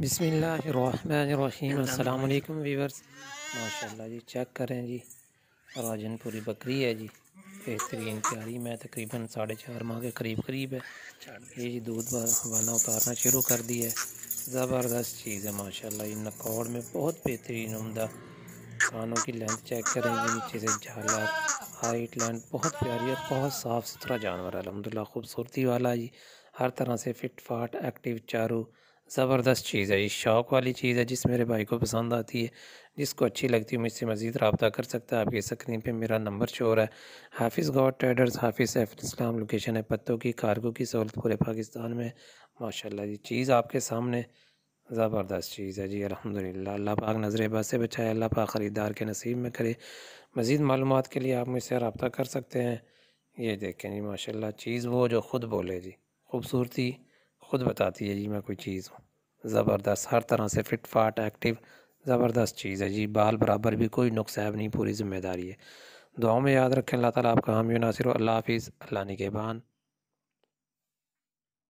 बिस्मिल्लाहिर्रहमानिर्रहीम। अस्सलाम वालेकुम वीवर्स। माशाल्लाह जी, चेक करें जी, राजनपुरी बकरी है जी, बेहतरीन प्यारी। मैं तकरीबन 4.5 माह के करीब है। ये जी दूध वाला उतारना शुरू कर दिया है। ज़बरदस्त चीज़ है माशाल्लाह। ये नकौड़ में बहुत बेहतरीन उम्दा। कानों की लेंथ चेक करें जी, नीचे से झालर, हाइट लेंथ बहुत प्यारी और बहुत साफ़ सुथरा जानवर है अल्हम्दुलिल्लाह। खूबसूरती वाला जी, हर तरह से फिट फाट एक्टिव चारू। ज़बरदस्त चीज़ है, ये शौक़ वाली चीज़ है। जिस मेरे भाई को पसंद आती है, जिसको अच्छी लगती है, मुझसे मज़ीद रब्ता कर सकता है। आपकी स्क्रीन पे मेरा नंबर शो हो रहा है। हाफिज़ गॉड ट्रेडर्स, हाफिज़ सैफ इस्लाम। लोकेशन है पत्तों की, कार्गो की सहूलत पूरे पाकिस्तान में। माशाल्लाह जी, चीज़ आपके सामने ज़बरदस्त चीज़ है जी अल्हम्दुलिल्लाह। अल्लाह पाक नज़र बद से बचाए, अल्लाह पाक ख़रीदार के नसीब में करे। मज़ीद मालूमात के लिए आप मुझसे रब्ता कर सकते हैं। ये देखें जी माशाल्लाह, चीज़ वो जो ख़ुद बोले जी, खूबसूरती ख़ुद बताती है जी मैं कोई चीज़ हूँ। ज़बरदस्त, हर तरह से फिट फाट एक्टिव ज़बरदस्त चीज़ है जी। बाल बराबर भी कोई नुक्स ऐब नहीं, पूरी ज़िम्मेदारी है। दुआओं में याद रखें। अल्लाह ताला आपका हामी नासिर हो। अल्लाह हाफ़िज़, अल्लाह निगहबान।